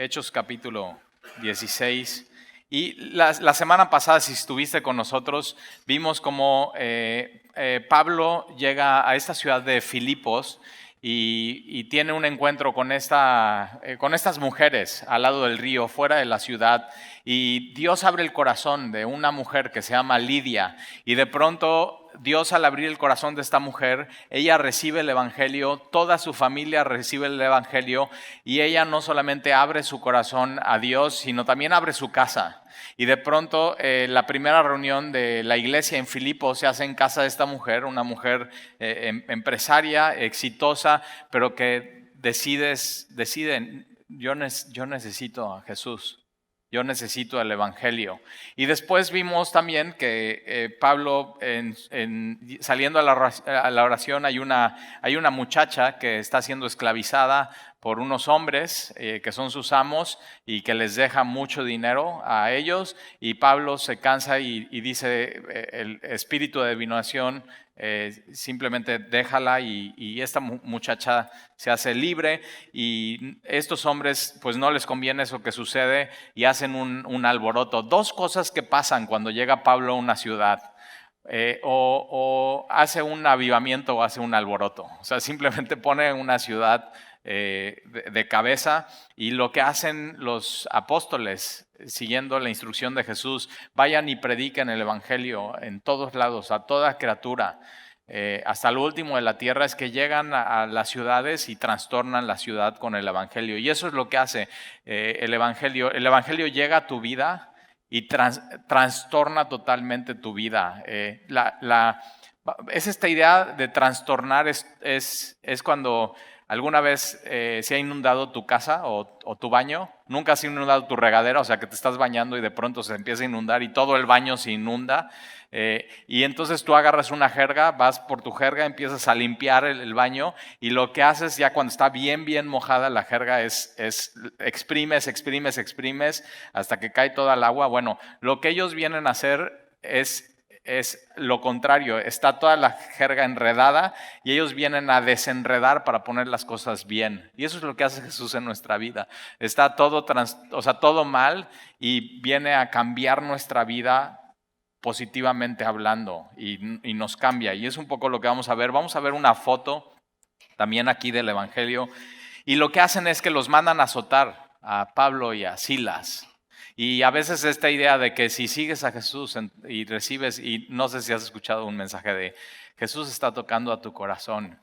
Hechos capítulo 16. Y la semana pasada, si estuviste con nosotros, vimos cómo Pablo llega a esta ciudad de Filipos y tiene un encuentro con estas mujeres al lado del río, fuera de la ciudad. Y Dios abre el corazón de una mujer que se llama Lidia. Y de pronto Dios, al abrir el corazón de esta mujer, ella recibe el evangelio, toda su familia recibe el evangelio, y ella no solamente abre su corazón a Dios, sino también abre su casa. Y de pronto la primera reunión de la iglesia en Filipos se hace en casa de esta mujer, una mujer empresaria, exitosa, pero que decide, yo necesito a Jesús. Yo necesito el evangelio. Y después vimos también que Pablo, saliendo a la oración, hay una muchacha que está siendo esclavizada por unos hombres que son sus amos y que les deja mucho dinero a ellos. Y Pablo se cansa y dice, el espíritu de adivinación, simplemente déjala, y esta muchacha se hace libre, y estos hombres pues no les conviene eso que sucede y hacen un alboroto. Dos cosas que pasan cuando llega Pablo a una ciudad. O hace un avivamiento o hace un alboroto. O sea, simplemente pone una ciudad de cabeza, y lo que hacen los apóstoles, siguiendo la instrucción de Jesús, vayan y prediquen el evangelio en todos lados, a toda criatura, hasta lo último de la tierra, es que llegan a las ciudades y trastornan la ciudad con el evangelio. Y eso es lo que hace el evangelio. El evangelio llega a tu vida y trastorna totalmente tu vida. Es esta idea de trastornar, es cuando alguna vez se ha inundado tu casa o tu baño. Nunca se ha inundado tu regadera, o sea que te estás bañando y de pronto se empieza a inundar y todo el baño se inunda. Y entonces tú agarras una jerga, vas por tu jerga, empiezas a limpiar el baño, y lo que haces ya cuando está bien mojada la jerga es exprimes hasta que cae toda el agua. Bueno, lo que ellos vienen a hacer es lo contrario. Está toda la jerga enredada y ellos vienen a desenredar para poner las cosas bien. Y eso es lo que hace Jesús en nuestra vida. Está todo mal, y viene a cambiar nuestra vida positivamente hablando, y nos cambia. Y es un poco lo que vamos a ver. Vamos a ver una foto también aquí del evangelio, y lo que hacen es que los mandan a azotar a Pablo y a Silas. Y a veces esta idea de que si sigues a Jesús y recibes, y no sé si has escuchado un mensaje de Jesús está tocando a tu corazón,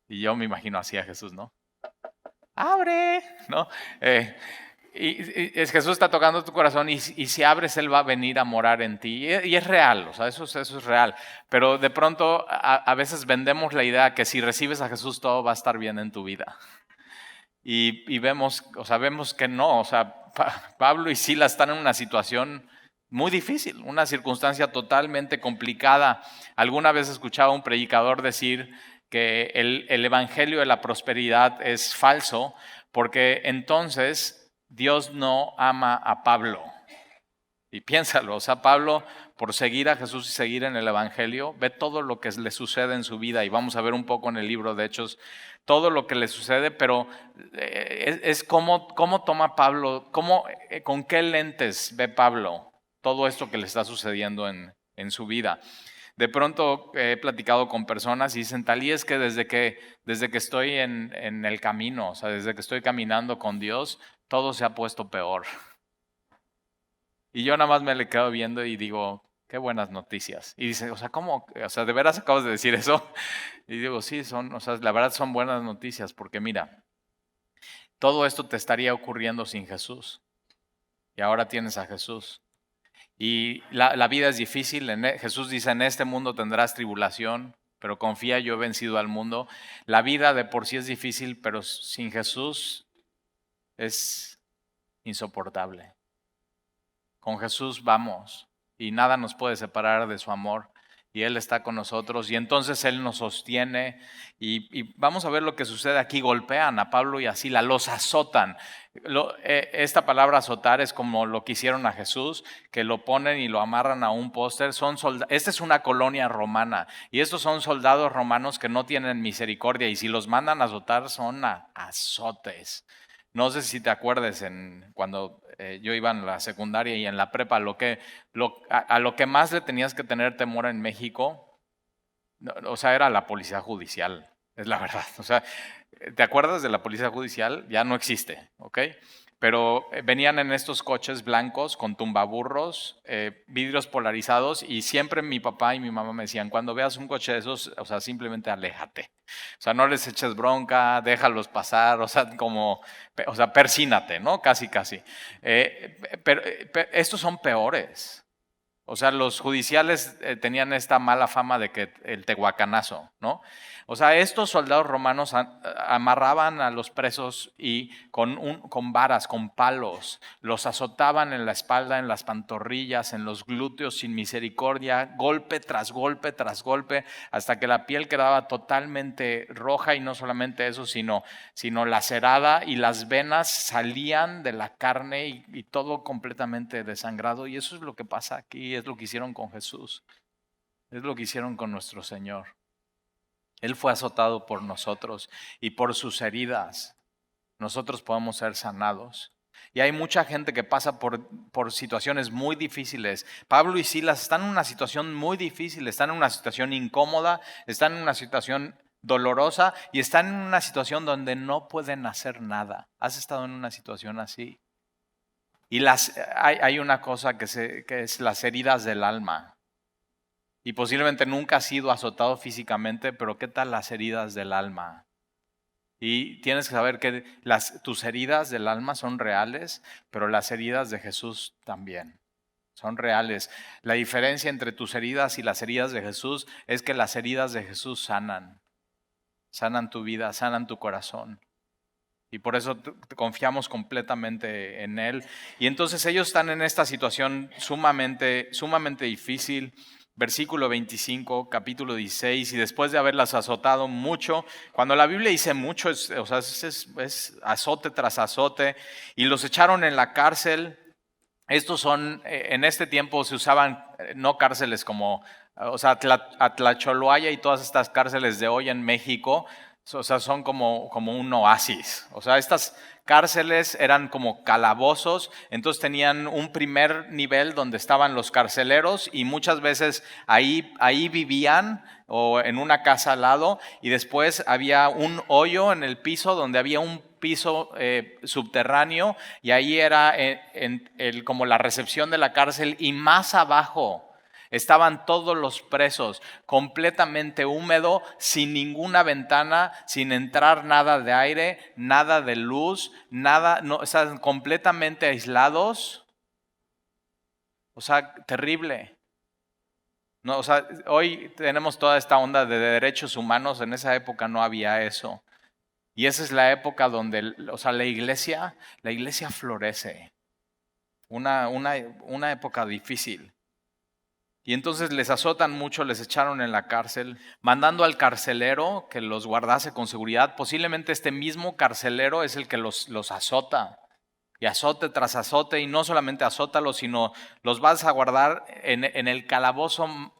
y yo me imagino así a Jesús, ¿no? ¡Abre! ¿No? Jesús está tocando tu corazón, y si abres, Él va a venir a morar en ti. Y es real, o sea, eso es real. Pero de pronto a veces vendemos la idea que si recibes a Jesús todo va a estar bien en tu vida. Y vemos que no. O sea, Pablo y Silas están en una situación muy difícil, una circunstancia totalmente complicada. Alguna vez escuchaba a un predicador decir que el evangelio de la prosperidad es falso, porque entonces Dios no ama a Pablo. Y piénsalo, o sea, Pablo, por seguir a Jesús y seguir en el evangelio, ve todo lo que le sucede en su vida, y vamos a ver un poco en el libro de Hechos todo lo que le sucede, pero es cómo toma Pablo, con qué lentes ve Pablo todo esto que le está sucediendo en su vida. De pronto he platicado con personas y dicen, Talí, es que desde que estoy en el camino, o sea, desde que estoy caminando con Dios, todo se ha puesto peor. Y yo nada más me le quedo viendo y digo, qué buenas noticias. Y dice, o sea, ¿cómo? O sea, ¿de veras acabas de decir eso? Y digo, sí, la verdad son buenas noticias, porque mira, todo esto te estaría ocurriendo sin Jesús. Y ahora tienes a Jesús. Y la vida es difícil. Jesús dice, en este mundo tendrás tribulación, pero confía, yo he vencido al mundo. La vida de por sí es difícil, pero sin Jesús es insoportable. Con Jesús vamos, y nada nos puede separar de su amor, y Él está con nosotros, y entonces Él nos sostiene. Y vamos a ver lo que sucede aquí. Golpean a Pablo y a Silas, los azotan. Esta palabra azotar es como lo que hicieron a Jesús, que lo ponen y lo amarran a un póster. Esta es una colonia romana, y estos son soldados romanos que no tienen misericordia, y si los mandan a azotar son azotes. No sé si te acuerdes cuando yo iba en la secundaria y en la prepa, a lo que más le tenías que tener temor en México, o sea, era la policía judicial, es la verdad. O sea, ¿te acuerdas de la policía judicial? Ya no existe, ¿ok? Pero venían en estos coches blancos con tumbaburros, vidrios polarizados, y siempre mi papá y mi mamá me decían, cuando veas un coche de esos, o sea, simplemente aléjate. O sea, no les eches bronca, déjalos pasar, o sea, o sea, persínate, ¿no? Casi, casi. Pero estos son peores. O sea, los judiciales tenían esta mala fama de que el tehuacanazo, ¿no? O sea, estos soldados romanos amarraban a los presos y con varas, con palos, los azotaban en la espalda, en las pantorrillas, en los glúteos sin misericordia, golpe tras golpe tras golpe, hasta que la piel quedaba totalmente roja, y no solamente eso, sino lacerada, y las venas salían de la carne y todo completamente desangrado. Y eso es lo que pasa aquí, es lo que hicieron con Jesús, es lo que hicieron con nuestro Señor. Él fue azotado por nosotros, y por sus heridas nosotros podemos ser sanados. Y hay mucha gente que pasa por situaciones muy difíciles. Pablo y Silas están en una situación muy difícil, están en una situación incómoda, están en una situación dolorosa, y están en una situación donde no pueden hacer nada. ¿Has estado en una situación así? Y hay una cosa que es las heridas del alma. Y posiblemente nunca has sido azotado físicamente, pero ¿qué tal las heridas del alma? Y tienes que saber que tus heridas del alma son reales, pero las heridas de Jesús también son reales. La diferencia entre tus heridas y las heridas de Jesús es que las heridas de Jesús sanan tu vida, sanan tu corazón. Y por eso confiamos completamente en Él. Y entonces ellos están en esta situación sumamente, sumamente difícil. Versículo 25, capítulo 16, y después de haberlas azotado mucho, cuando la Biblia dice mucho, o sea, es azote tras azote, y los echaron en la cárcel. Estos son, en este tiempo se usaban no cárceles como, o sea, Atlacholoaya y todas estas cárceles de hoy en México, o sea, son como un oasis. O sea, estas cárceles eran como calabozos, entonces tenían un primer nivel donde estaban los carceleros, y muchas veces ahí vivían, o en una casa al lado, y después había un hoyo en el piso donde había un piso subterráneo, y ahí era como la recepción de la cárcel, y más abajo estaban todos los presos, completamente húmedo, sin ninguna ventana, sin entrar nada de aire, nada de luz, nada, no, estaban completamente aislados. O sea, terrible. No, o sea, hoy tenemos toda esta onda de derechos humanos, en esa época no había eso. Y esa es la época donde, o sea, la iglesia florece. Una época difícil. Y entonces les azotan mucho, les echaron en la cárcel, mandando al carcelero que los guardase con seguridad. Posiblemente este mismo carcelero es el que los azota. Y azote tras azote, y no solamente azótalos, sino los vas a guardar en el calabozo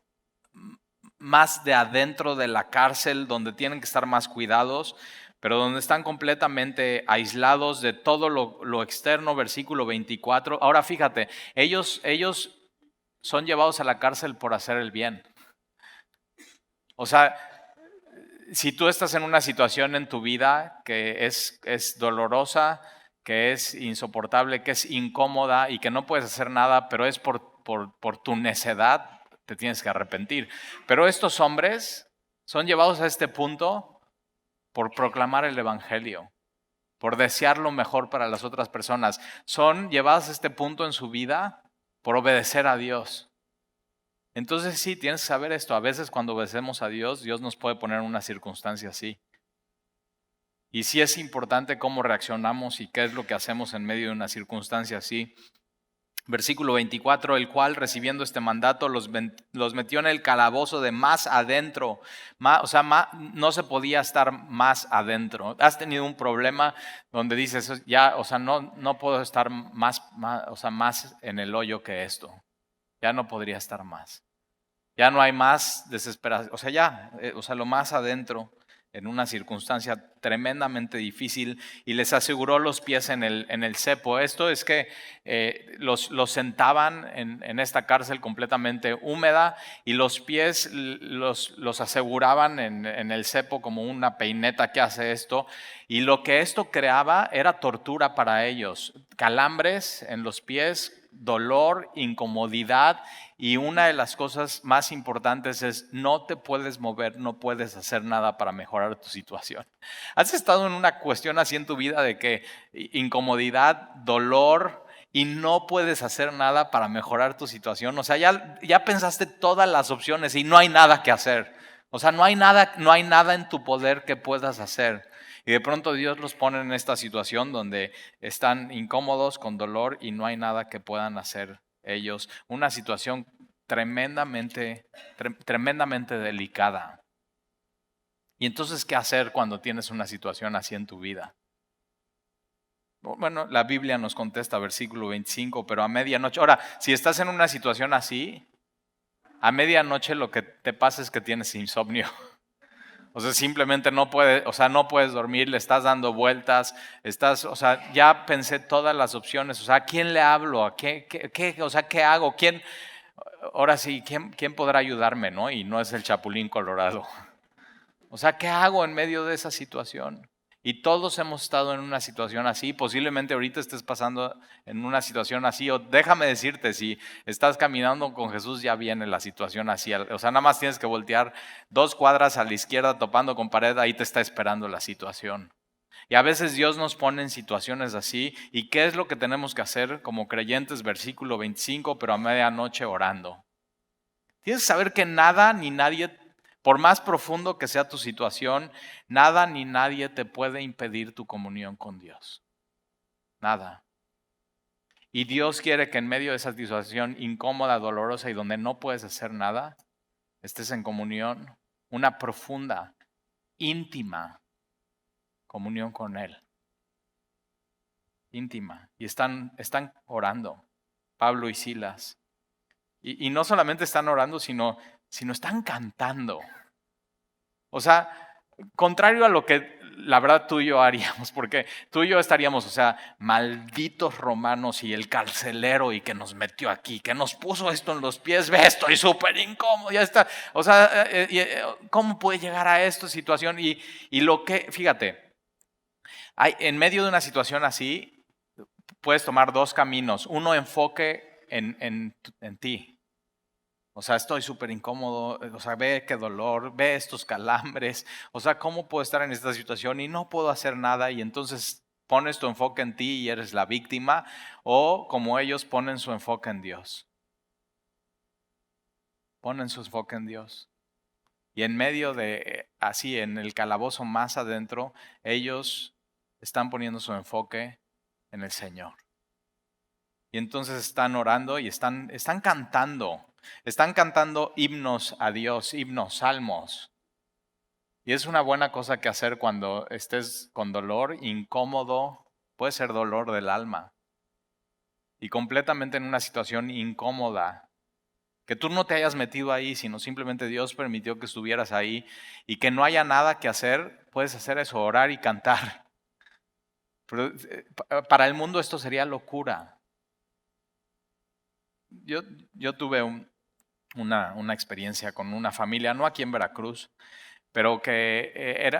más de adentro de la cárcel, donde tienen que estar más cuidados, pero donde están completamente aislados de todo lo externo. Versículo 24. Ahora fíjate, ellos son llevados a la cárcel por hacer el bien. O sea, si tú estás en una situación en tu vida que es dolorosa, que es insoportable, que es incómoda y que no puedes hacer nada, pero es por tu necedad, te tienes que arrepentir. Pero estos hombres son llevados a este punto por proclamar el evangelio, por desear lo mejor para las otras personas. Son llevados a este punto en su vida por obedecer a Dios. Entonces sí, tienes que saber esto. A veces cuando obedecemos a Dios, Dios nos puede poner en una circunstancia así. Y sí es importante cómo reaccionamos y qué es lo que hacemos en medio de una circunstancia así. Versículo 24, el cual recibiendo este mandato los metió en el calabozo de más adentro. O sea, no se podía estar más adentro. ¿Has tenido un problema donde dices, ya, o sea, no puedo estar o sea, más en el hoyo que esto? Ya no podría estar más. Ya no hay más desesperación. O sea, ya, o sea, lo más adentro. en una circunstancia tremendamente difícil y les aseguró los pies en el cepo. Esto es que los sentaban en esta cárcel completamente húmeda y los pies los aseguraban en el cepo como una peineta que hace esto. Y lo que esto creaba era tortura para ellos, calambres en los pies, dolor, incomodidad. Y una de las cosas más importantes es no te puedes mover, no puedes hacer nada para mejorar tu situación. ¿Has estado en una cuestión así en tu vida de que incomodidad, dolor y no puedes hacer nada para mejorar tu situación? O sea, ya pensaste todas las opciones y no hay nada que hacer. O sea, no hay nada en tu poder que puedas hacer. Y de pronto Dios los pone en esta situación donde están incómodos, con dolor y no hay nada que puedan hacer ellos. Una situación tremendamente delicada. Y entonces, ¿qué hacer cuando tienes una situación así en tu vida? Bueno, la Biblia nos contesta, versículo 25, pero a medianoche. Ahora, si estás en una situación así, a medianoche lo que te pasa es que tienes insomnio. O sea, simplemente no puedes dormir, le estás dando vueltas, ya pensé todas las opciones, o sea, ¿a quién le hablo? ¿Qué hago? Ahora sí, ¿quién podrá ayudarme, no? Y no es el Chapulín Colorado. O sea, ¿qué hago en medio de esa situación? Y todos hemos estado en una situación así, posiblemente ahorita estés pasando en una situación así, o déjame decirte, si estás caminando con Jesús ya viene la situación así, o sea, nada más tienes que voltear 2 cuadras a la izquierda topando con pared, ahí te está esperando la situación. Y a veces Dios nos pone en situaciones así, ¿y qué es lo que tenemos que hacer como creyentes? Versículo 25, pero a medianoche orando. Tienes que saber que nada ni nadie, por más profundo que sea tu situación, nada ni nadie te puede impedir tu comunión con Dios. Nada. Y Dios quiere que en medio de esa situación incómoda, dolorosa y donde no puedes hacer nada, estés en comunión, una profunda, íntima comunión con Él. Íntima. Y están orando, Pablo y Silas. Y no solamente están orando, sino están cantando. O sea, contrario a lo que la verdad tú y yo haríamos, porque tú y yo estaríamos, o sea, malditos romanos y el carcelero y que nos metió aquí, que nos puso esto en los pies, ve, estoy súper incómodo, ya está. O sea, ¿cómo puede llegar a esta situación? Y fíjate, en medio de una situación así, puedes tomar 2 caminos. Uno, enfoque en ti. O sea, estoy súper incómodo, o sea, ve qué dolor, ve estos calambres, o sea, ¿cómo puedo estar en esta situación y no puedo hacer nada? Y entonces pones tu enfoque en ti y eres la víctima, o como ellos ponen su enfoque en Dios. Ponen su enfoque en Dios. Y en medio de, así, en el calabozo más adentro, ellos están poniendo su enfoque en el Señor. Y entonces están orando y están cantando. Están cantando himnos a Dios, himnos, salmos. Y es una buena cosa que hacer cuando estés con dolor, incómodo, puede ser dolor del alma. Y completamente en una situación incómoda. Que tú no te hayas metido ahí, sino simplemente Dios permitió que estuvieras ahí y que no haya nada que hacer, puedes hacer eso, orar y cantar. Pero para el mundo esto sería locura. Yo tuve una experiencia con una familia, no aquí en Veracruz, pero que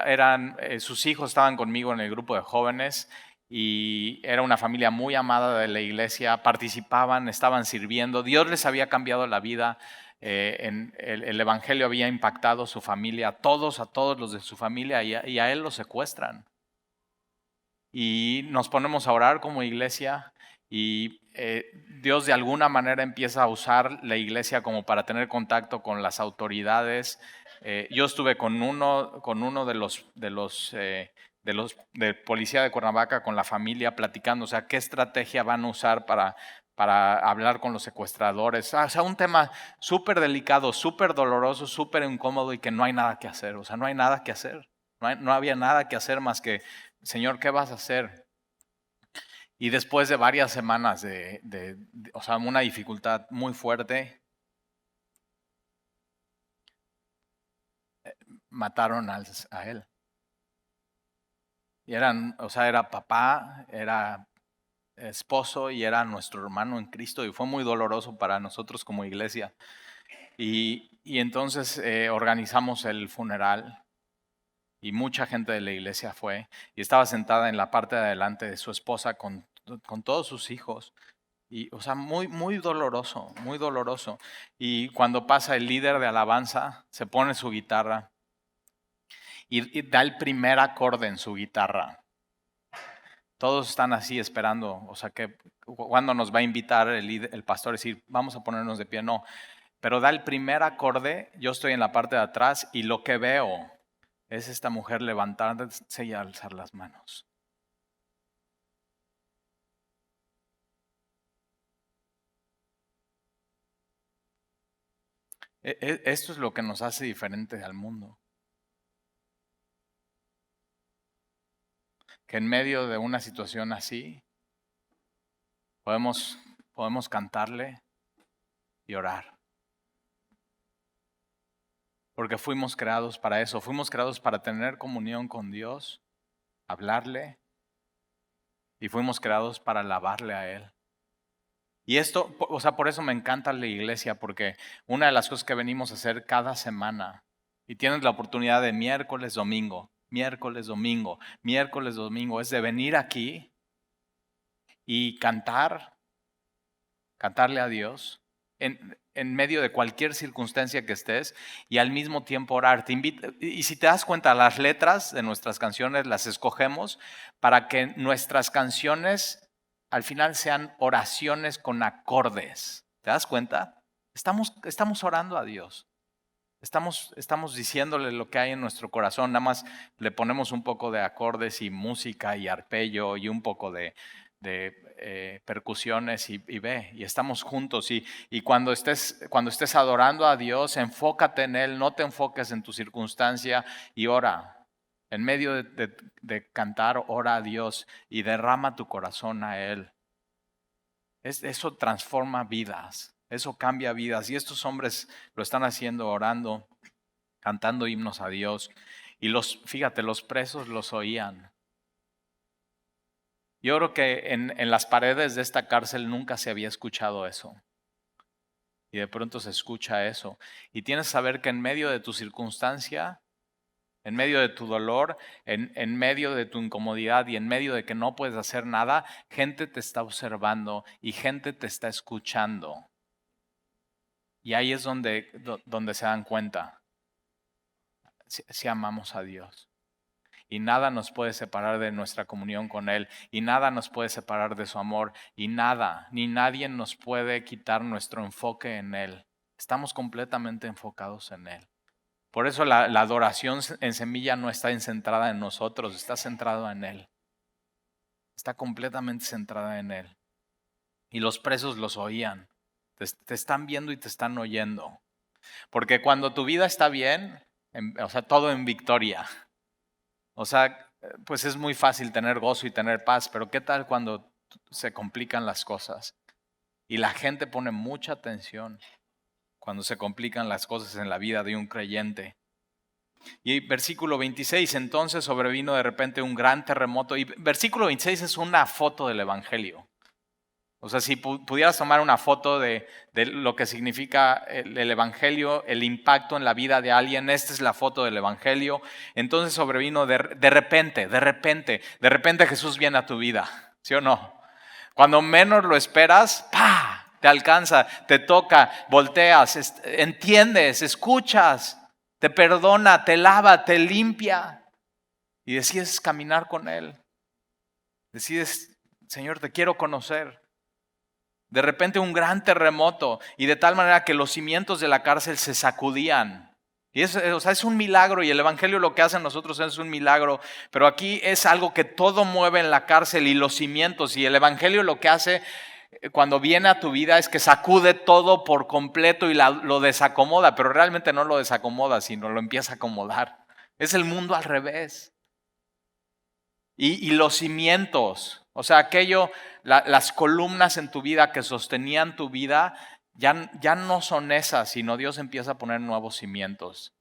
sus hijos estaban conmigo en el grupo de jóvenes y era una familia muy amada de la iglesia, participaban, estaban sirviendo, Dios les había cambiado la vida, el evangelio había impactado su familia, a todos los de su familia y a él los secuestran. Y nos ponemos a orar como iglesia y Dios de alguna manera empieza a usar la iglesia como para tener contacto con las autoridades. Yo estuve con uno de policía de Cuernavaca, con la familia, platicando, o sea, qué estrategia van a usar para hablar con los secuestradores. O sea, un tema súper delicado, súper doloroso, súper incómodo y que no hay nada que hacer. O sea, no hay nada que hacer. No había nada que hacer más que, Señor, ¿qué vas a hacer? Y después de varias semanas o sea, una dificultad muy fuerte, mataron a él. Y era papá, era esposo y era nuestro hermano en Cristo y fue muy doloroso para nosotros como iglesia. Y entonces organizamos el funeral y mucha gente de la iglesia fue y estaba sentada en la parte de adelante de su esposa con todos sus hijos. Y, muy, muy doloroso, muy doloroso. Y cuando pasa el líder de alabanza, se pone su guitarra y da el primer acorde en su guitarra. Todos están así esperando, que cuando nos va a invitar el pastor a decir, vamos a ponernos de pie, no. Pero da el primer acorde, yo estoy en la parte de atrás y lo que veo es esta mujer levantándose y alzar las manos. Esto es lo que nos hace diferente al mundo. Que en medio de una situación así podemos cantarle y orar. Porque fuimos creados para eso, fuimos creados para tener comunión con Dios, hablarle y fuimos creados para alabarle a Él. Y esto, por eso me encanta la iglesia, porque una de las cosas que venimos a hacer cada semana, y tienes la oportunidad de miércoles, domingo, miércoles, domingo, miércoles, domingo, es de venir aquí y cantarle a Dios en medio de cualquier circunstancia que estés y al mismo tiempo orar. Y si te das cuenta, las letras de nuestras canciones las escogemos para que nuestras canciones al final sean oraciones con acordes. ¿Te das cuenta? Estamos orando a Dios. Estamos diciéndole lo que hay en nuestro corazón. Nada más le ponemos un poco de acordes y música y arpegio y un poco de percusiones y ve, y estamos juntos. Y cuando estés adorando a Dios, enfócate en Él, no te enfoques en tu circunstancia y ora. En medio de cantar, ora a Dios y derrama tu corazón a Él. Eso transforma vidas, eso cambia vidas. Y estos hombres lo están haciendo orando, cantando himnos a Dios. Y fíjate, los presos los oían. Yo creo que en las paredes de esta cárcel nunca se había escuchado eso. Y de pronto se escucha eso. Y tienes que saber que en medio de tu circunstancia, en medio de tu dolor, en medio de tu incomodidad y en medio de que no puedes hacer nada, gente te está observando y gente te está escuchando. Y ahí es donde se dan cuenta si amamos a Dios. Y nada nos puede separar de nuestra comunión con Él. Y nada nos puede separar de su amor. Y nada, ni nadie nos puede quitar nuestro enfoque en Él. Estamos completamente enfocados en Él. Por eso la adoración en Semilla no está centrada en nosotros, está centrada en Él. Está completamente centrada en Él. Y los presos los oían. Te están viendo y te están oyendo. Porque cuando tu vida está bien, todo en victoria. Pues es muy fácil tener gozo y tener paz, pero ¿qué tal cuando se complican las cosas? Y la gente pone mucha atención cuando se complican las cosas en la vida de un creyente. Y versículo 26, entonces sobrevino de repente un gran terremoto. Y versículo 26 es una foto del Evangelio. Si pudieras tomar una foto de lo que significa el Evangelio, el impacto en la vida de alguien, esta es la foto del Evangelio. Entonces sobrevino de repente Jesús viene a tu vida, ¿sí o no? Cuando menos lo esperas, ¡pah!, te alcanza, te toca, volteas, entiendes, escuchas, te perdona, te lava, te limpia y decides caminar con Él. Decides, Señor, te quiero conocer. De repente un gran terremoto y de tal manera que los cimientos de la cárcel se sacudían. Y es un milagro y el Evangelio lo que hace en nosotros es un milagro, pero aquí es algo que todo mueve en la cárcel y los cimientos, y el Evangelio lo que hace cuando viene a tu vida es que sacude todo por completo y lo desacomoda, pero realmente no lo desacomoda, sino lo empieza a acomodar. Es el mundo al revés. Y los cimientos, las columnas en tu vida que sostenían tu vida, ya no son esas, sino Dios empieza a poner nuevos cimientos,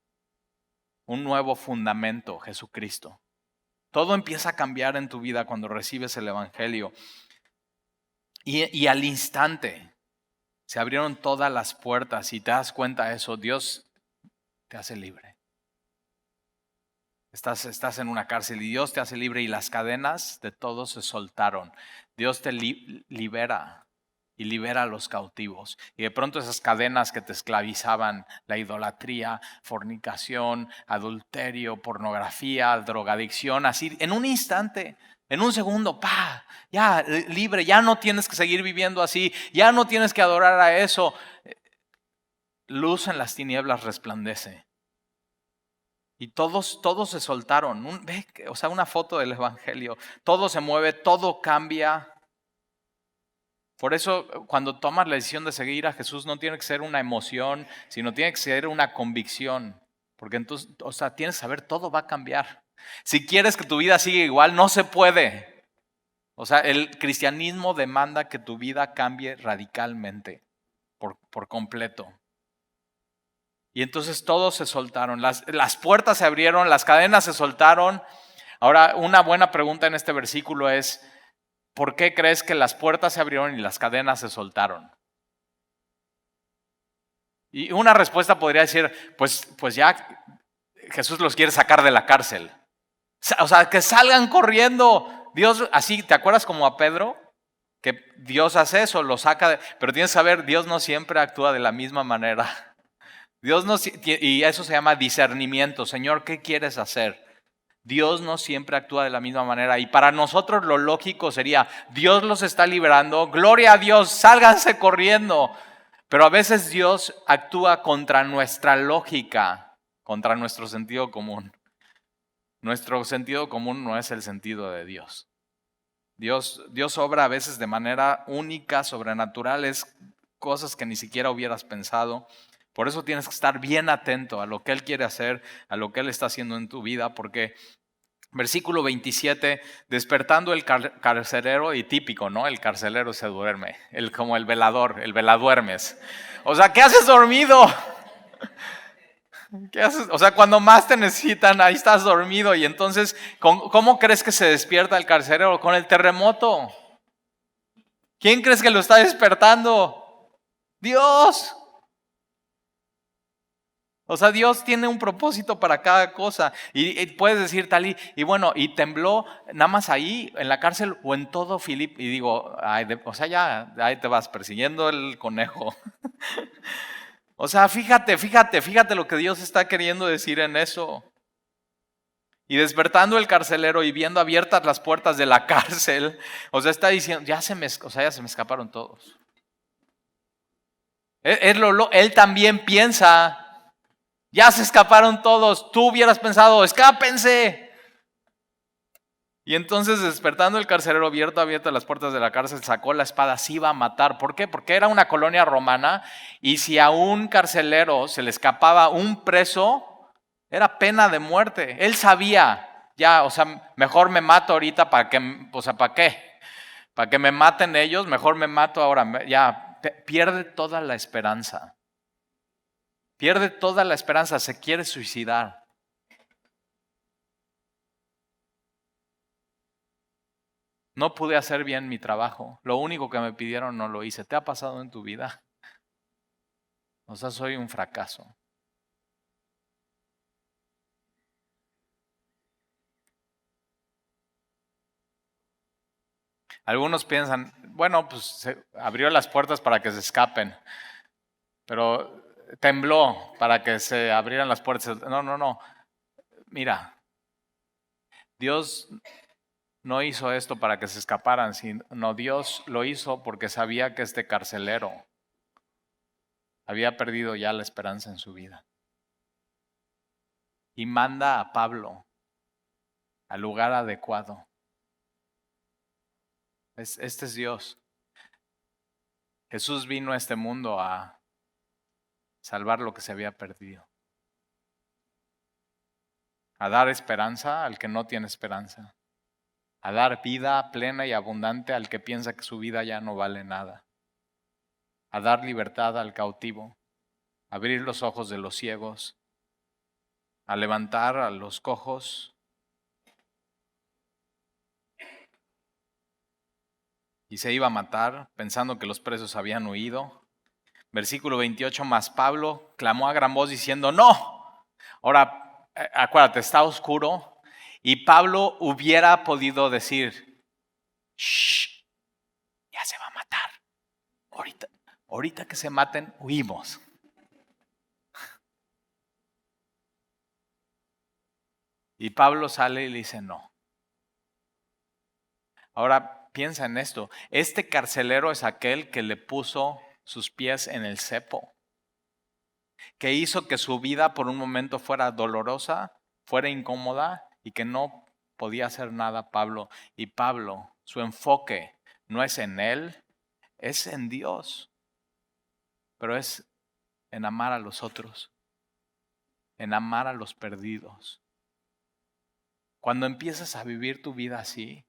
un nuevo fundamento, Jesucristo. Todo empieza a cambiar en tu vida cuando recibes el Evangelio. Y al instante se abrieron todas las puertas y te das cuenta de eso. Dios te hace libre. Estás en una cárcel y Dios te hace libre y las cadenas de todos se soltaron. Dios te libera y libera a los cautivos. Y de pronto esas cadenas que te esclavizaban, la idolatría, fornicación, adulterio, pornografía, drogadicción, así en un instante, en un segundo, ¡pa! Ya libre, ya no tienes que seguir viviendo así, ya no tienes que adorar a eso. Luz en las tinieblas resplandece. Y todos se soltaron. Una foto del Evangelio. Todo se mueve, todo cambia. Por eso cuando tomas la decisión de seguir a Jesús no tiene que ser una emoción, sino tiene que ser una convicción. Porque entonces, tienes que saber, todo va a cambiar. Si quieres que tu vida siga igual, no se puede. El cristianismo demanda que tu vida cambie radicalmente, por completo. Y entonces todos se soltaron, las puertas se abrieron, las cadenas se soltaron. Ahora, una buena pregunta en este versículo es, ¿por qué crees que las puertas se abrieron y las cadenas se soltaron? Y una respuesta podría decir, pues ya Jesús los quiere sacar de la cárcel. Que salgan corriendo. Dios, así, ¿te acuerdas como a Pedro? Que Dios hace eso, lo saca, pero tienes que saber, Dios no siempre actúa de la misma manera. Y eso se llama discernimiento. Señor, ¿qué quieres hacer? Dios no siempre actúa de la misma manera. Y para nosotros lo lógico sería, Dios los está liberando, gloria a Dios, sálganse corriendo. Pero a veces Dios actúa contra nuestra lógica, contra nuestro sentido común. Nuestro sentido común no es el sentido de Dios. Dios obra a veces de manera única, sobrenatural, es cosas que ni siquiera hubieras pensado. Por eso tienes que estar bien atento a lo que Él quiere hacer, a lo que Él está haciendo en tu vida, porque versículo 27, despertando el carcelero, y típico, ¿no? El carcelero se duerme, como el velador, el veladuermes. ¿Qué haces dormido? ¿Qué haces? Cuando más te necesitan, ahí estás dormido. Y entonces, ¿cómo crees que se despierta el carcelero? Con el terremoto. ¿Quién crees que lo está despertando? Dios. Dios tiene un propósito para cada cosa. Y puedes decir tal y bueno, y tembló nada más ahí, en la cárcel o en todo Filipo. Y digo, ya ahí te vas persiguiendo el conejo. Fíjate lo que Dios está queriendo decir en eso. Y despertando el carcelero y viendo abiertas las puertas de la cárcel, está diciendo, ya se me escaparon todos. Él también piensa, ya se escaparon todos, tú hubieras pensado, escápense. Y entonces despertando el carcelero, abiertas las puertas de la cárcel, sacó la espada, se iba a matar. ¿Por qué? Porque era una colonia romana y si a un carcelero se le escapaba un preso, era pena de muerte. Él sabía, mejor me mato ahorita ¿para qué? Para que me maten ellos, mejor me mato ahora. Ya, pierde toda la esperanza. Pierde toda la esperanza, se quiere suicidar. No pude hacer bien mi trabajo. Lo único que me pidieron no lo hice. ¿Te ha pasado en tu vida? Soy un fracaso. Algunos piensan, bueno, pues se abrió las puertas para que se escapen, pero tembló para que se abrieran las puertas. No. Mira, Dios no hizo esto para que se escaparan, sino Dios lo hizo porque sabía que este carcelero había perdido ya la esperanza en su vida. Y manda a Pablo al lugar adecuado. Este es Dios. Jesús vino a este mundo a salvar lo que se había perdido. A dar esperanza al que no tiene esperanza. A dar vida plena y abundante al que piensa que su vida ya no vale nada. A dar libertad al cautivo. A abrir los ojos de los ciegos. A levantar a los cojos. y se iba a matar, pensando que los presos habían huido. Versículo 28, más Pablo clamó a gran voz diciendo, no. Ahora, acuérdate, está oscuro y Pablo hubiera podido decir, shh, ya se va a matar. Ahorita que se maten, huimos. Y Pablo sale y le dice, no. Ahora piensa en esto, este carcelero es aquel que le puso sus pies en el cepo, que hizo que su vida por un momento fuera dolorosa, fuera incómoda y que no podía hacer nada Pablo. Y Pablo, su enfoque no es en él, es en Dios, pero es en amar a los otros, en amar a los perdidos. Cuando empiezas a vivir tu vida así,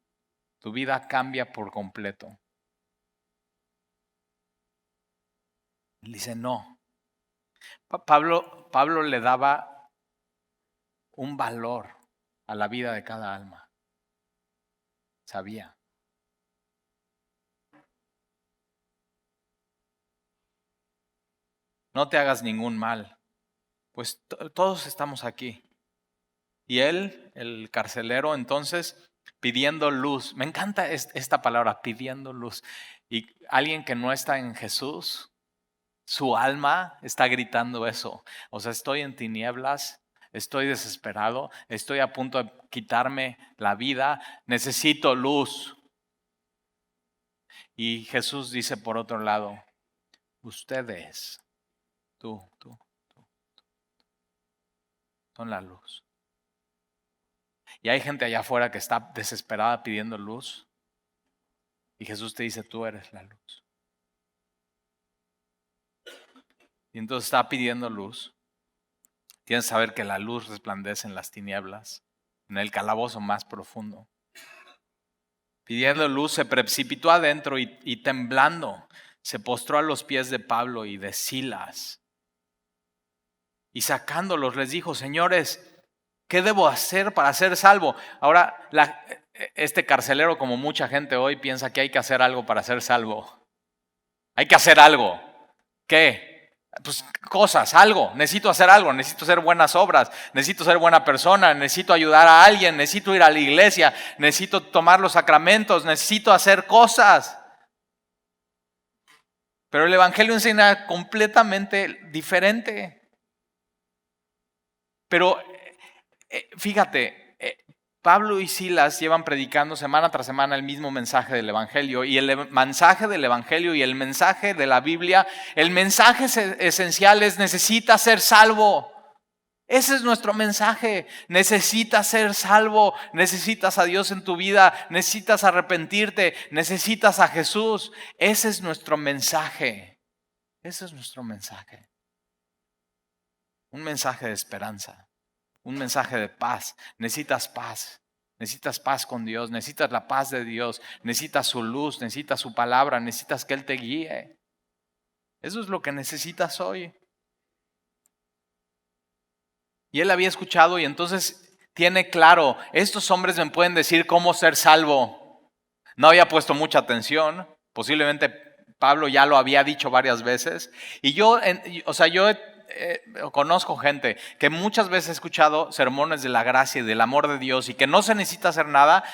tu vida cambia por completo. Dice, no. Pablo le daba un valor a la vida de cada alma. Sabía. No te hagas ningún mal, pues todos estamos aquí. Y él, el carcelero, entonces pidiendo luz. Me encanta esta palabra, pidiendo luz. Y alguien que no está en Jesús, su alma está gritando eso. O sea, estoy en tinieblas, estoy desesperado, estoy a punto de quitarme la vida, necesito luz. Y Jesús dice por otro lado, ustedes, tú, son la luz. Y hay gente allá afuera que está desesperada pidiendo luz. Y Jesús te dice, tú eres la luz. Y entonces está pidiendo luz. Tienes que saber que la luz resplandece en las tinieblas, en el calabozo más profundo. Pidiendo luz, se precipitó adentro y temblando, se postró a los pies de Pablo y de Silas. Y sacándolos les dijo, señores, ¿qué debo hacer para ser salvo? Ahora, este carcelero, como mucha gente hoy, piensa que hay que hacer algo para ser salvo. Hay que hacer algo. ¿Qué? Pues cosas, algo. Necesito hacer algo, necesito hacer buenas obras, necesito ser buena persona, necesito ayudar a alguien, necesito ir a la iglesia, necesito tomar los sacramentos, necesito hacer cosas. Pero el Evangelio enseña completamente diferente. Pero fíjate, Pablo y Silas llevan predicando semana tras semana el mismo mensaje del Evangelio. Y el mensaje del Evangelio y el mensaje de la Biblia, el mensaje esencial es necesitas ser salvo. Ese es nuestro mensaje. Necesitas ser salvo, necesitas a Dios en tu vida, necesitas arrepentirte, necesitas a Jesús. Ese es nuestro mensaje. Ese es nuestro mensaje. Un mensaje de esperanza. Un mensaje de paz. Necesitas paz. Necesitas paz con Dios. Necesitas la paz de Dios. Necesitas su luz. Necesitas su palabra. Necesitas que Él te guíe. Eso es lo que necesitas hoy. Y él había escuchado y entonces tiene claro, estos hombres me pueden decir cómo ser salvo. No había puesto mucha atención. Posiblemente Pablo ya lo había dicho varias veces. Y yo conozco gente que muchas veces ha escuchado sermones de la gracia y del amor de Dios y que no se necesita hacer nada,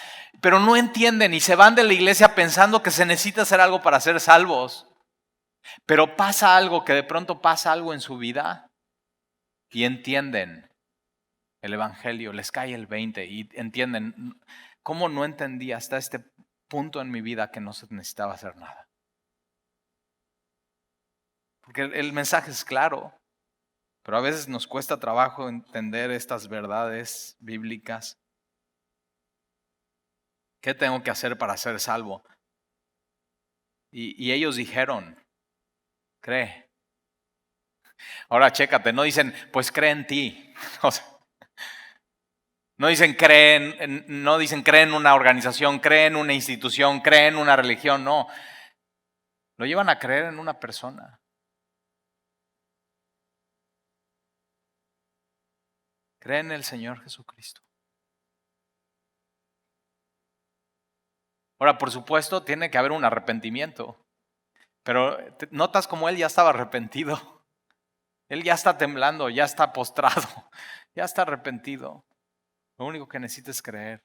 pero no entienden y se van de la iglesia pensando que se necesita hacer algo para ser salvos. Pero pasa algo, que de pronto pasa algo en su vida y entienden el Evangelio, les cae el 20 y entienden cómo no entendí hasta este punto en mi vida que no se necesitaba hacer nada. Porque el mensaje es claro. Pero a veces nos cuesta trabajo entender estas verdades bíblicas. ¿Qué tengo que hacer para ser salvo? Y ellos dijeron, cree. Ahora chécate, no dicen, pues cree en ti. O sea, no dicen cree en una organización, cree en una institución, cree en una religión, no. Lo llevan a creer en una persona. Cree en el Señor Jesucristo. Ahora, por supuesto, tiene que haber un arrepentimiento, pero notas como él ya estaba arrepentido. Él ya está temblando, ya está postrado, ya está arrepentido. Lo único que necesita es creer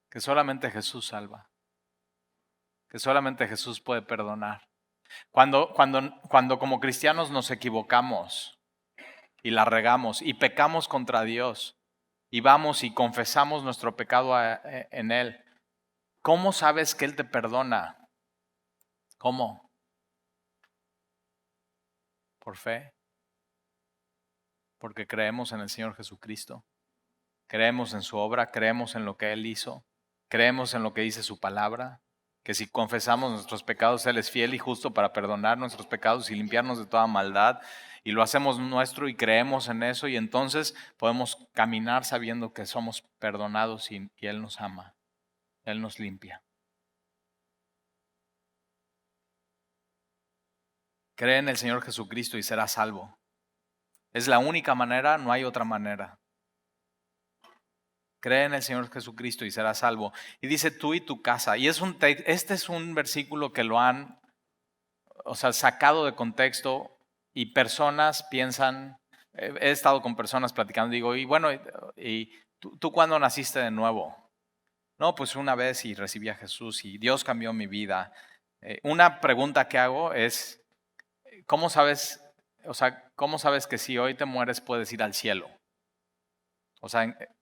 que solamente Jesús salva, que solamente Jesús puede perdonar. Cuando como cristianos nos equivocamos y la regamos y pecamos contra Dios y vamos y confesamos nuestro pecado en Él, ¿cómo sabes que Él te perdona? ¿Cómo? Por fe. Porque creemos en el Señor Jesucristo. Creemos en su obra, creemos en lo que Él hizo, creemos en lo que dice su palabra, que si confesamos nuestros pecados, Él es fiel y justo para perdonar nuestros pecados y limpiarnos de toda maldad. Y lo hacemos nuestro y creemos en eso, y entonces podemos caminar sabiendo que somos perdonados y Él nos ama, Él nos limpia. Cree en el Señor Jesucristo y serás salvo. Es la única manera, no hay otra manera. Cree en el Señor Jesucristo y serás salvo. Y dice tú y tu casa. Y este es un versículo que lo han, sacado de contexto, y personas piensan, he estado con personas platicando, digo, y bueno, ¿y tú cuándo naciste de nuevo? No, pues una vez y recibí a Jesús y Dios cambió mi vida. Una pregunta que hago es, ¿cómo sabes que si hoy te mueres puedes ir al cielo?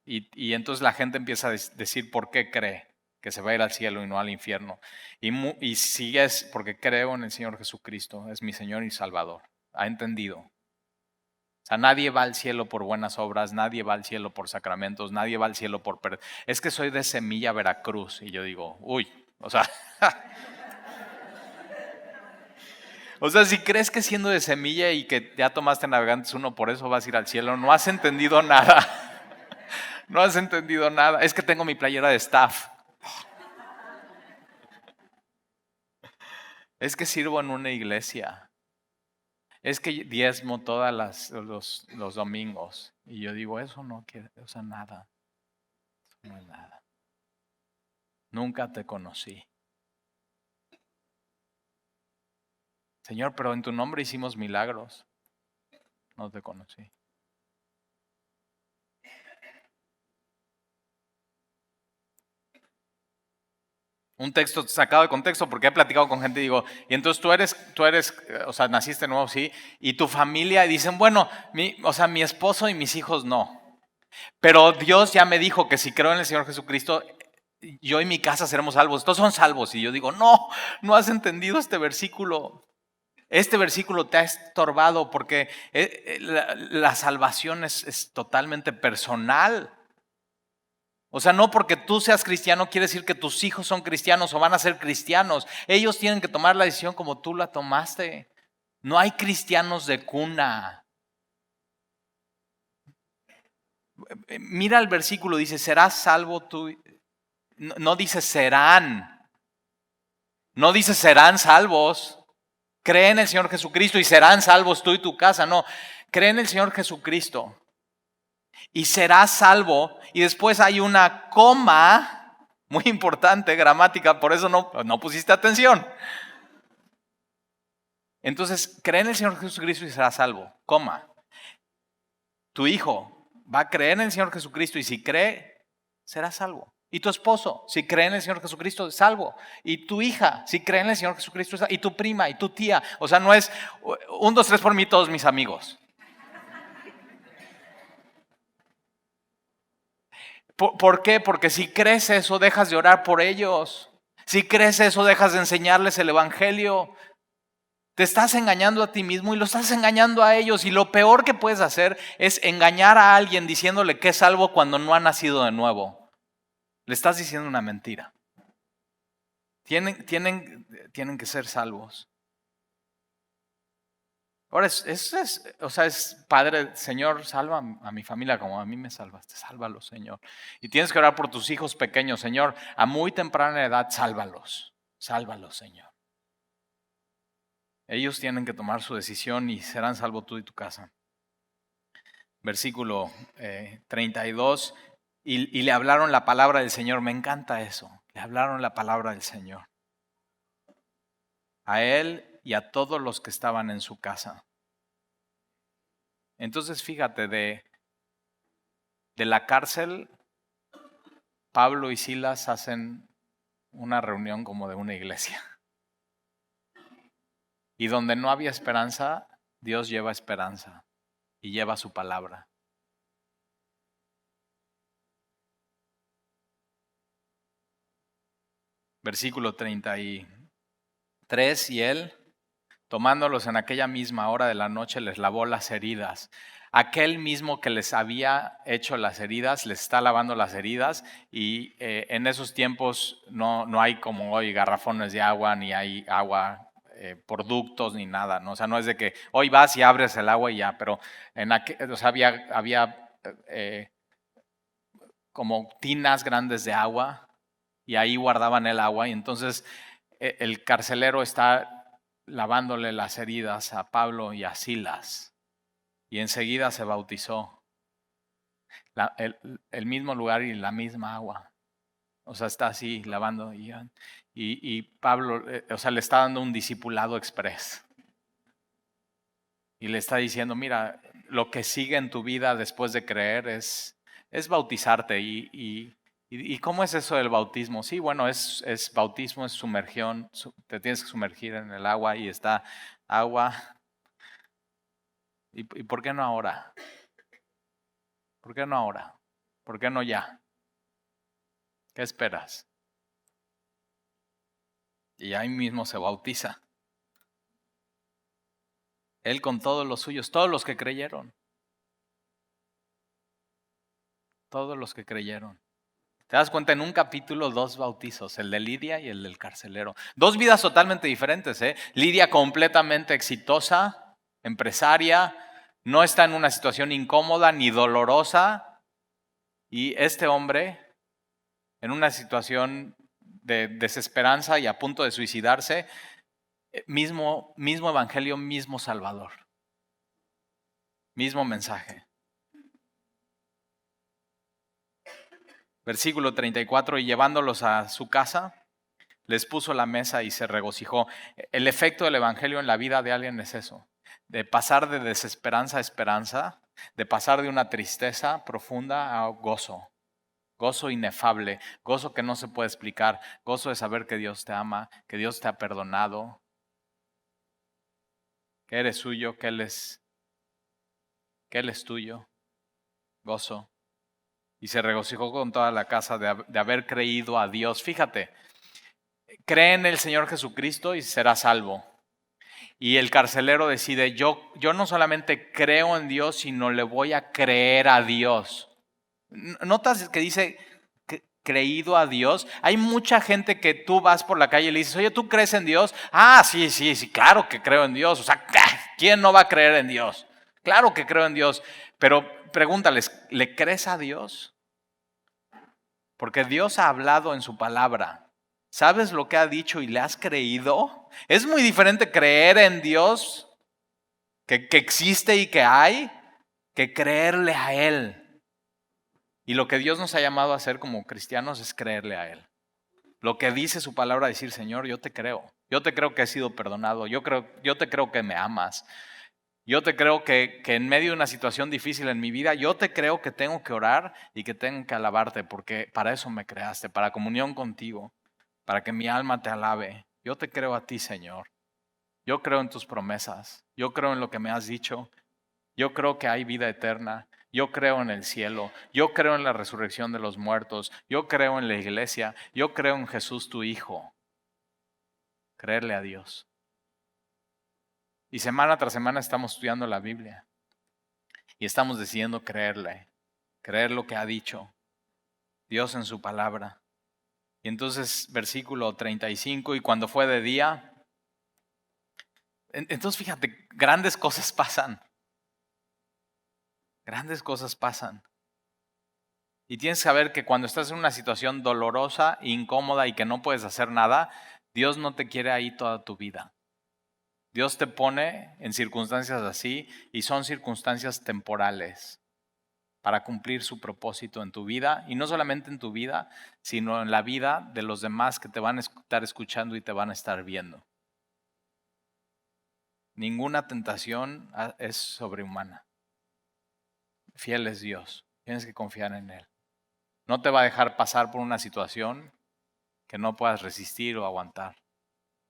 Y entonces la gente empieza a decir por qué cree que se va a ir al cielo y no al infierno. Y si es porque creo en el Señor Jesucristo, es mi Señor y Salvador. ¿Ha entendido? O sea, nadie va al cielo por buenas obras, nadie va al cielo por sacramentos, nadie va al cielo por... Es que soy de Semilla, Veracruz. Y yo digo, uy, si crees que siendo de Semilla y que ya tomaste Navegantes 1, por eso vas a ir al cielo, no has entendido nada. No has entendido nada. Es que tengo mi playera de staff. Es que sirvo en una iglesia. Es que diezmo todos los domingos. Y yo digo, eso no quiere, nada. Eso no es nada. Nunca te conocí. Señor, pero en tu nombre hicimos milagros. No te conocí. Un texto sacado de contexto, porque he platicado con gente y digo, y entonces tú eres, naciste de nuevo, sí, y tu familia, y dicen, bueno, mi esposo y mis hijos no. Pero Dios ya me dijo que si creo en el Señor Jesucristo, yo y mi casa seremos salvos. Todos son salvos. Y yo digo, no has entendido este versículo. Este versículo te ha estorbado porque la salvación es totalmente personal. No porque tú seas cristiano quiere decir que tus hijos son cristianos o van a ser cristianos. Ellos tienen que tomar la decisión como tú la tomaste. No hay cristianos de cuna. Mira el versículo, dice, serás salvo tú. No dice serán. No dice serán salvos. Cree en el Señor Jesucristo y serán salvos tú y tu casa. No, cree en el Señor Jesucristo y serás salvo. Y después hay una coma, muy importante, gramática, por eso no pusiste atención. Entonces, cree en el Señor Jesucristo y serás salvo, coma. Tu hijo va a creer en el Señor Jesucristo y si cree, será salvo. Y tu esposo, si cree en el Señor Jesucristo, es salvo. Y tu hija, si cree en el Señor Jesucristo, es salvo. Y tu prima, y tu tía. No es 1, 2, 3 por mí, todos mis amigos. ¿Por qué? Porque si crees eso, dejas de orar por ellos. Si crees eso, dejas de enseñarles el evangelio. Te estás engañando a ti mismo y lo estás engañando a ellos. Y lo peor que puedes hacer es engañar a alguien diciéndole que es salvo cuando no ha nacido de nuevo. Le estás diciendo una mentira. Tienen que ser salvos. Ahora es Padre, Señor, salva a mi familia como a mí me salvaste, sálvalos, Señor. Y tienes que orar por tus hijos pequeños, Señor, a muy temprana edad, sálvalos, Señor. Ellos tienen que tomar su decisión y serán salvos tú y tu casa. Versículo 32. y le hablaron la palabra del Señor. Me encanta eso. Le hablaron la palabra del Señor. A él y a todos los que estaban en su casa. Entonces fíjate, de la cárcel, Pablo y Silas hacen una reunión como de una iglesia. Y donde no había esperanza, Dios lleva esperanza y lleva su palabra. Versículo 33, y él, tomándolos en aquella misma hora de la noche, les lavó las heridas. Aquel mismo que les había hecho las heridas, les está lavando las heridas, y en esos tiempos no hay como hoy garrafones de agua, ni hay agua por ductos, ni nada, ¿no? O sea, no es de que hoy vas y abres el agua y ya, pero o sea, había como tinas grandes de agua, y ahí guardaban el agua, y entonces el carcelero está lavándole las heridas a Pablo y a Silas, y enseguida se bautizó. El mismo lugar y la misma agua. O sea, está así lavando, y Pablo, o sea, le está dando un discipulado express. Y le está diciendo, mira, lo que sigue en tu vida después de creer es bautizarte. ¿Y cómo es eso del bautismo? Sí, bueno, es bautismo, es sumergión, te tienes que sumergir en el agua y está agua. ¿Y por qué no ahora? ¿Por qué no ahora? ¿Por qué no ya? ¿Qué esperas? Y ahí mismo se bautiza. Él con todos los suyos, todos los que creyeron. Todos los que creyeron. Te das cuenta, en un capítulo, 2 bautizos, el de Lidia y el del carcelero. 2 vidas totalmente diferentes, ¿eh? Lidia completamente exitosa, empresaria, no está en una situación incómoda ni dolorosa. Y este hombre, en una situación de desesperanza y a punto de suicidarse, mismo evangelio, mismo Salvador, mismo mensaje. Versículo 34, y llevándolos a su casa, les puso la mesa y se regocijó. El efecto del evangelio en la vida de alguien es eso, de pasar de desesperanza a esperanza, de pasar de una tristeza profunda a gozo. Gozo inefable, gozo que no se puede explicar, gozo de saber que Dios te ama, que Dios te ha perdonado, que eres suyo, que Él es tuyo. Gozo. Y se regocijó con toda la casa de haber creído a Dios. Fíjate, cree en el Señor Jesucristo y serás salvo. Y el carcelero decide, yo no solamente creo en Dios, sino le voy a creer a Dios. ¿Notas que dice creído a Dios? Hay mucha gente que tú vas por la calle y le dices, oye, ¿tú crees en Dios? Ah, sí, claro que creo en Dios. O sea, ¿quién no va a creer en Dios? Claro que creo en Dios. Pero pregúntales, ¿le crees a Dios? Porque Dios ha hablado en su palabra. ¿Sabes lo que ha dicho y le has creído? Es muy diferente creer en Dios, que existe y que hay, que creerle a Él. Y lo que Dios nos ha llamado a hacer como cristianos es creerle a Él. Lo que dice su palabra, decir, Señor, yo te creo. Yo te creo que he sido perdonado. Yo te creo que me amas. Yo te creo que en medio de una situación difícil en mi vida, yo te creo que tengo que orar y que tengo que alabarte, porque para eso me creaste, para comunión contigo, para que mi alma te alabe. Yo te creo a ti, Señor. Yo creo en tus promesas. Yo creo en lo que me has dicho. Yo creo que hay vida eterna. Yo creo en el cielo. Yo creo en la resurrección de los muertos. Yo creo en la iglesia. Yo creo en Jesús, tu Hijo. Creerle a Dios. Y semana tras semana estamos estudiando la Biblia. Y estamos decidiendo creerle. Creer lo que ha dicho Dios en su palabra. Y entonces, versículo 35, y cuando fue de día, entonces fíjate, grandes cosas pasan. Grandes cosas pasan. Y tienes que saber que cuando estás en una situación dolorosa, incómoda y que no puedes hacer nada, Dios no te quiere ahí toda tu vida. Dios te pone en circunstancias así y son circunstancias temporales. para cumplir su propósito en tu vida, y no solamente en tu vida, sino en la vida de los demás que te van a estar escuchando y te van a estar viendo. Ninguna tentación es sobrehumana. Fiel es Dios, tienes que confiar en Él. No te va a dejar pasar por una situación que no puedas resistir o aguantar.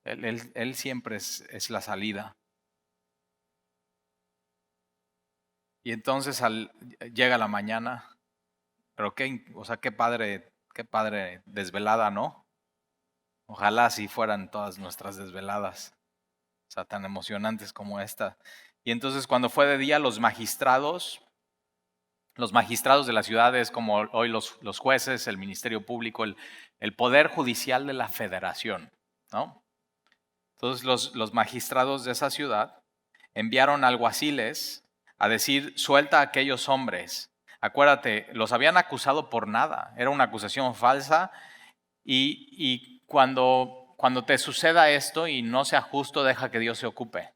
Él siempre es la salida. Y entonces llega la mañana, pero qué padre desvelada, ¿no? Ojalá así fueran todas nuestras desveladas, o sea, tan emocionantes como esta. Y entonces cuando fue de día, los magistrados de la ciudad, es como hoy los jueces, el ministerio público, el poder judicial de la federación, ¿no? Entonces los magistrados de esa ciudad enviaron alguaciles a decir, suelta a aquellos hombres. Acuérdate, los habían acusado por nada, era una acusación falsa, y cuando te suceda esto y no sea justo, deja que Dios se ocupe.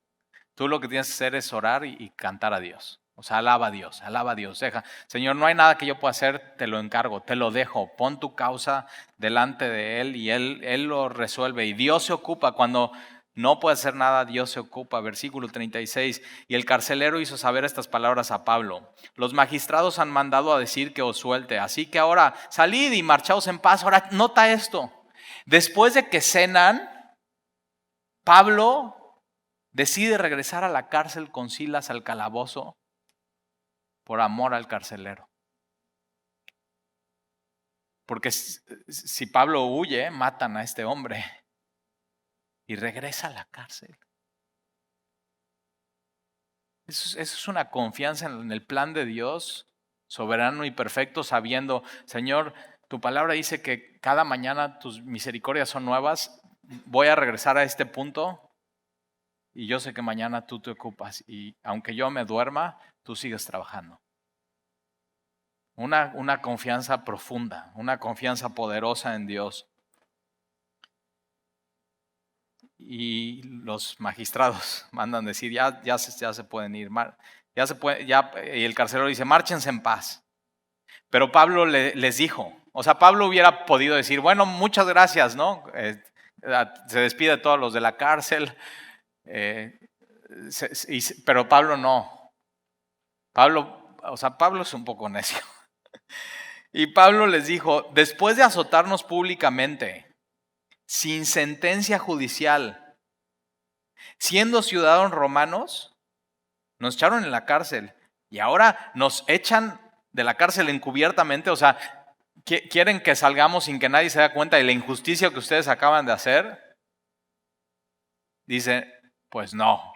Tú lo que tienes que hacer es orar y cantar a Dios. O sea, alaba a Dios, deja. Señor, no hay nada que yo pueda hacer, te lo encargo, te lo dejo. Pon tu causa delante de Él y Él lo resuelve. Y Dios se ocupa cuando no puede hacer nada, Dios se ocupa. Versículo 36. Y el carcelero hizo saber estas palabras a Pablo. Los magistrados han mandado a decir que os suelte. Así que ahora salid y marchaos en paz. Ahora nota esto. Después de que cenan, Pablo decide regresar a la cárcel con Silas al calabozo por amor al carcelero. Porque si Pablo huye, matan a este hombre y regresa a la cárcel. Eso es una confianza en el plan de Dios, soberano y perfecto, sabiendo, Señor, tu palabra dice que cada mañana tus misericordias son nuevas. Voy a regresar a este punto y yo sé que mañana tú te ocupas y aunque yo me duerma, tú sigues trabajando. Una confianza profunda, una confianza poderosa en Dios. Y los magistrados mandan decir, ya se pueden ir, y el carcelero dice, márchense en paz. Pero Pablo les dijo, o sea, Pablo hubiera podido decir, bueno, muchas gracias, ¿no? Se despide de todos los de la cárcel, pero Pablo no. Pablo es un poco necio. Y Pablo les dijo, después de azotarnos públicamente, sin sentencia judicial, siendo ciudadanos romanos, nos echaron en la cárcel y ahora nos echan de la cárcel encubiertamente. O sea, ¿quieren que salgamos sin que nadie se dé cuenta de la injusticia que ustedes acaban de hacer? Dice, pues no.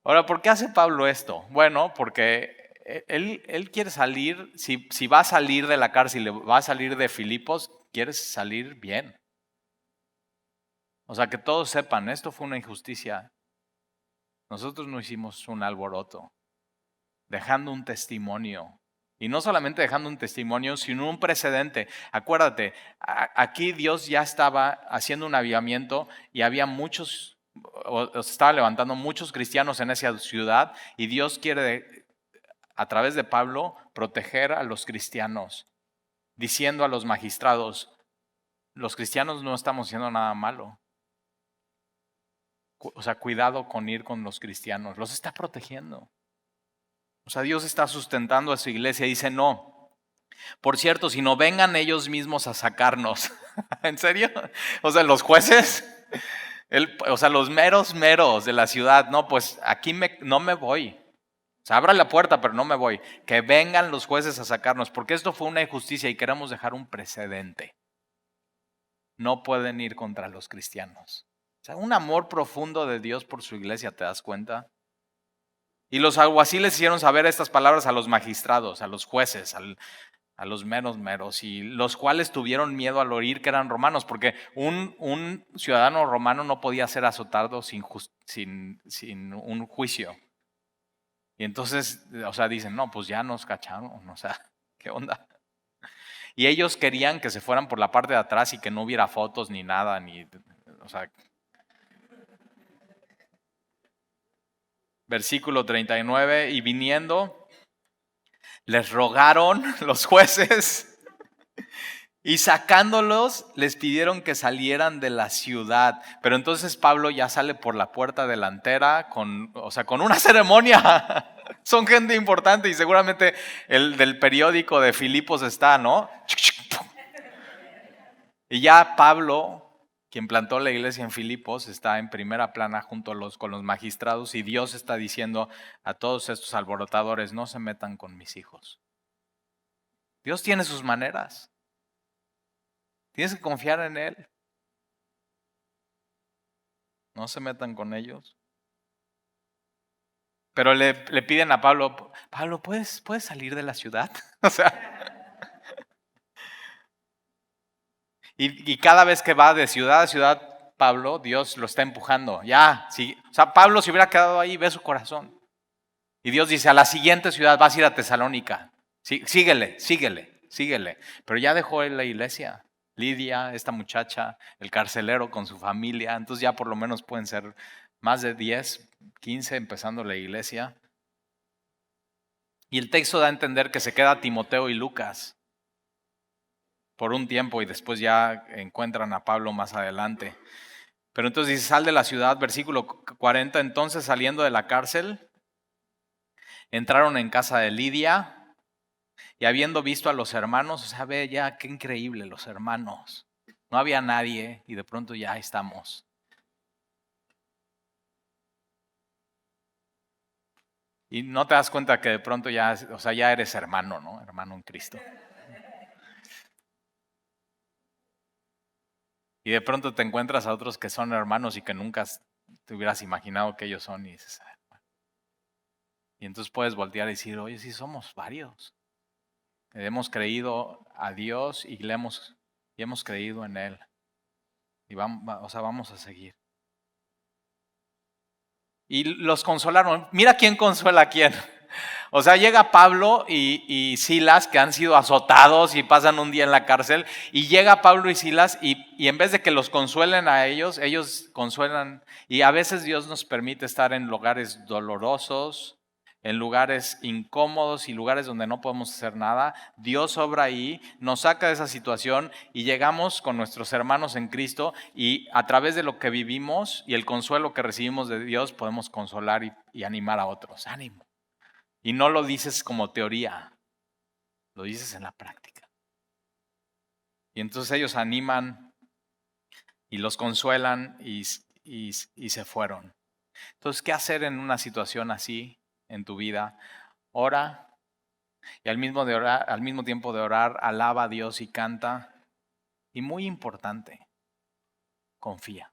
Ahora, ¿por qué hace Pablo esto? Bueno, porque él quiere salir, si va a salir de la cárcel, va a salir de Filipos, quiere salir bien. O sea, que todos sepan, esto fue una injusticia. Nosotros no hicimos un alboroto, dejando un testimonio. Y no solamente dejando un testimonio, sino un precedente. Acuérdate, aquí Dios ya estaba haciendo un avivamiento y había muchos, o se estaba levantando muchos cristianos en esa ciudad, y Dios quiere, a través de Pablo, proteger a los cristianos, diciendo a los magistrados, los cristianos no estamos haciendo nada malo. O sea, cuidado con ir con los cristianos, los está protegiendo. O sea, Dios está sustentando a su iglesia y dice, no. Por cierto, si no vengan ellos mismos a sacarnos. ¿En serio? O sea, los jueces, los meros de la ciudad, no, pues aquí no me voy. O sea, abra la puerta, pero no me voy. Que vengan los jueces a sacarnos, porque esto fue una injusticia y queremos dejar un precedente. No pueden ir contra los cristianos. O sea, un amor profundo de Dios por su iglesia, ¿te das cuenta? Y los alguaciles hicieron saber estas palabras a los magistrados, a los jueces, a los meros, y los cuales tuvieron miedo al oír que eran romanos, porque un ciudadano romano no podía ser azotado sin un juicio. Y entonces, o sea, dicen, no, pues ya nos cacharon, o sea, ¿qué onda? Y ellos querían que se fueran por la parte de atrás y que no hubiera fotos ni nada, o sea. versículo 39, y viniendo, les rogaron los jueces y sacándolos les pidieron que salieran de la ciudad. Pero entonces Pablo ya sale por la puerta delantera con una ceremonia. Son gente importante y seguramente el del periódico de Filipos está, ¿no? Y ya Pablo, quien plantó la iglesia en Filipos, está en primera plana junto con los magistrados y Dios está diciendo a todos estos alborotadores, no se metan con mis hijos. Dios tiene sus maneras. Tienes que confiar en Él. No se metan con ellos. Pero le piden a Pablo, Pablo, ¿puedes salir de la ciudad? O sea, y cada vez que va de ciudad a ciudad, Pablo, Dios lo está empujando. Ya, sí. O sea, Pablo si hubiera quedado ahí, ve su corazón. Y Dios dice, a la siguiente ciudad vas a ir a Tesalónica. Sí, síguele. Pero ya dejó la iglesia. Lidia, esta muchacha, el carcelero con su familia. Entonces ya por lo menos pueden ser más de 10, 15 empezando la iglesia. Y el texto da a entender que se queda Timoteo y Lucas por un tiempo y después ya encuentran a Pablo más adelante. Pero entonces dice, sal de la ciudad, versículo 40, entonces saliendo de la cárcel, entraron en casa de Lidia y habiendo visto a los hermanos, o sea, ve ya qué increíble los hermanos. No había nadie y de pronto ya estamos. Y no te das cuenta que de pronto ya, o sea, ya eres hermano, ¿no? Hermano en Cristo. Y de pronto te encuentras a otros que son hermanos y que nunca te hubieras imaginado que ellos son. Y dices, y entonces puedes voltear y decir, oye, sí somos varios. Hemos creído a Dios y hemos creído en Él. Y vamos a seguir. Y los consolaron. Mira quién consuela a quién. O sea, llega Pablo y Silas, que han sido azotados y pasan un día en la cárcel, y llega Pablo y Silas y en vez de que los consuelen a ellos consuelan. Y a veces Dios nos permite estar en lugares dolorosos, en lugares incómodos y lugares donde no podemos hacer nada. Dios obra ahí, nos saca de esa situación y llegamos con nuestros hermanos en Cristo y a través de lo que vivimos y el consuelo que recibimos de Dios podemos consolar y animar a otros. Ánimo. Y no lo dices como teoría, lo dices en la práctica. Y entonces ellos animan y los consuelan y se fueron. Entonces, ¿qué hacer en una situación así en tu vida? Ora y al mismo tiempo de orar, alaba a Dios y canta. Y muy importante, confía.